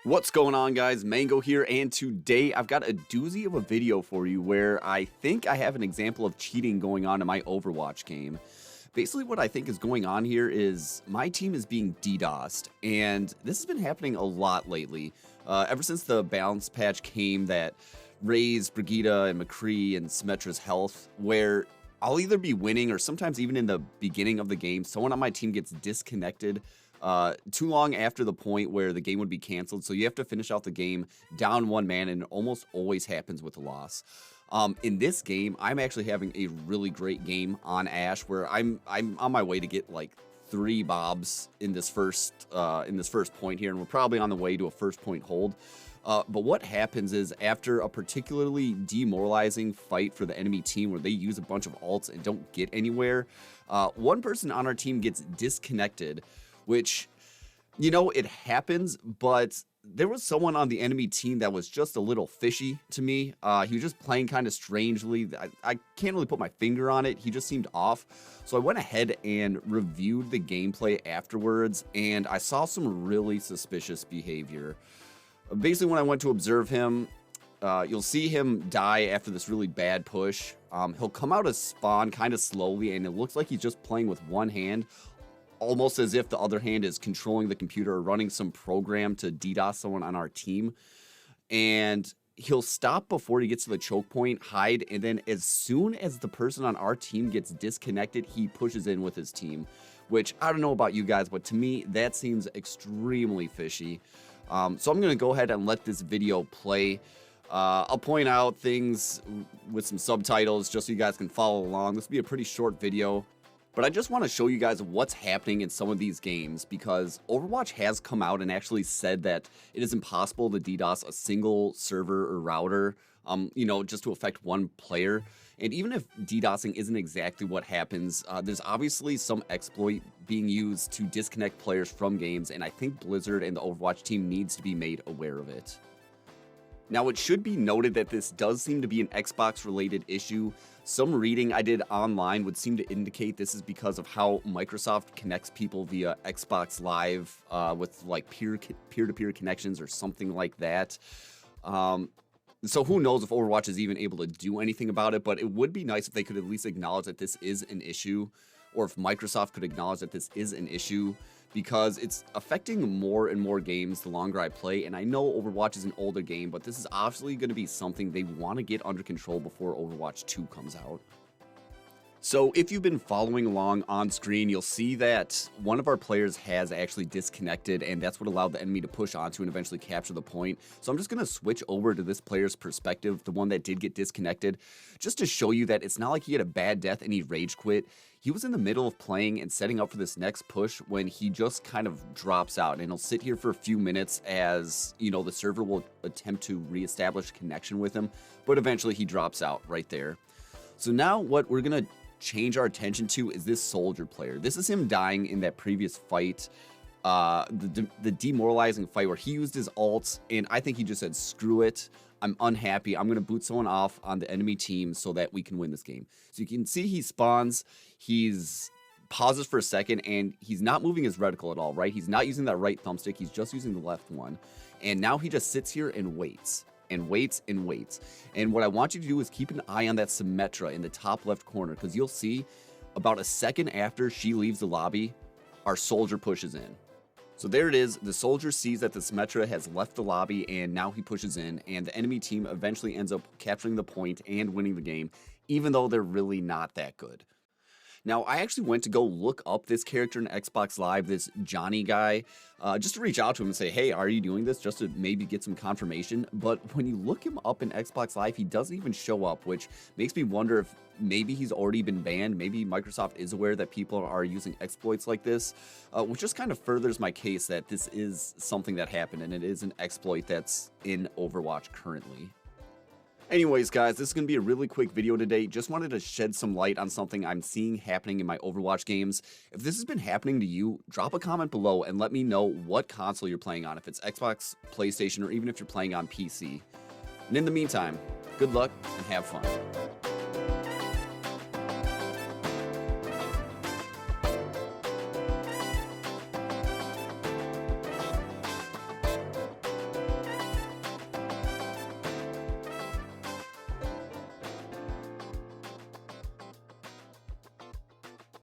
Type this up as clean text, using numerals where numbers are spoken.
What's going on, guys? Mango here, and today I've got a doozy of a video for you where I think I have an example of cheating going on in my Overwatch game. Basically, what I think is going on here is my team is being DDoSed, and this has been happening a lot lately. Ever since the balance patch came that raised Brigitte and McCree and Symmetra's health, where I'll either be winning or sometimes even in the beginning of the game, someone on my team gets disconnected too long after the point where the game would be canceled. So you have to finish out the game down one man, and it almost always happens with a loss. In this game, I'm actually having a really great game on Ashe, where I'm on my way to get like 3 bobs in this first point here, and we're probably on the way to a first point hold. But what happens is, after a particularly demoralizing fight for the enemy team where they use a bunch of ults and don't get anywhere, one person on our team gets disconnected, which, you know, it happens, but there was someone on the enemy team that was just a little fishy to me. He was just playing kind of strangely. I can't really put my finger on it. He just seemed off. So I went ahead and reviewed the gameplay afterwards, and I saw some really suspicious behavior. Basically, when I went to observe him, you'll see him die after this really bad push. He'll come out of spawn kind of slowly, and it looks like he's just playing with one hand, almost as if the other hand is controlling the computer or running some program to DDoS someone on our team. And he'll stop before he gets to the choke point, hide, and then as soon as the person on our team gets disconnected, he pushes in with his team, which I don't know about you guys, but to me, that seems extremely fishy. So I'm going to go ahead and let this video play. I'll point out things with some subtitles just so you guys can follow along. This will be a pretty short video, but I just want to show you guys what's happening in some of these games, because Overwatch has come out and actually said that it is impossible to DDoS a single server or router, just to affect one player. And even if DDoSing isn't exactly what happens, there's obviously some exploit being used to disconnect players from games, and I think Blizzard and the Overwatch team needs to be made aware of it. Now, it should be noted that this does seem to be an Xbox-related issue. Some reading I did online would seem to indicate this is because of how Microsoft connects people via Xbox Live with like peer-to-peer connections or something like that. So who knows if Overwatch is even able to do anything about it, but it would be nice if they could at least acknowledge that this is an issue, or if Microsoft could acknowledge that this is an issue, because it's affecting more and more games the longer I play. And I know Overwatch is an older game, but this is obviously going to be something they want to get under control before Overwatch 2 comes out. So if you've been following along on screen, you'll see that one of our players has actually disconnected, and that's what allowed the enemy to push onto and eventually capture the point. So I'm just going to switch over to this player's perspective, the one that did get disconnected, just to show you that it's not like he had a bad death and he rage quit. He was in the middle of playing and setting up for this next push when he just kind of drops out, and he'll sit here for a few minutes as, the server will attempt to reestablish connection with him, but eventually he drops out right there. So now what we're going to change our attention to is this soldier player. This is him dying in that previous fight, the demoralizing fight where he used his ult, and I think he just said, screw it, I'm unhappy, I'm going to boot someone off on the enemy team so that we can win this game. So you can see he spawns, he's pauses for a second, and he's not moving his reticle at all, right? He's not using that right thumbstick, he's just using the left one. And now he just sits here and waits. And waits and waits. And what I want you to do is keep an eye on that Symmetra in the top left corner, because you'll see about a second after she leaves the lobby, our soldier pushes in. So there it is. The soldier sees that the Symmetra has left the lobby, and now he pushes in, and the enemy team eventually ends up capturing the point and winning the game, even though they're really not that good. Now, I actually went to go look up this character in Xbox Live, this Johnny guy, just to reach out to him and say, hey, are you doing this? Just to maybe get some confirmation. But when you look him up in Xbox Live, he doesn't even show up, which makes me wonder if maybe he's already been banned. Maybe Microsoft is aware that people are using exploits like this, which just kind of furthers my case that this is something that happened, and it is an exploit that's in Overwatch currently. Anyways, guys, this is going to be a really quick video today. Just wanted to shed some light on something I'm seeing happening in my Overwatch games. If this has been happening to you, drop a comment below and let me know what console you're playing on, if it's Xbox, PlayStation, or even if you're playing on PC. And in the meantime, good luck and have fun.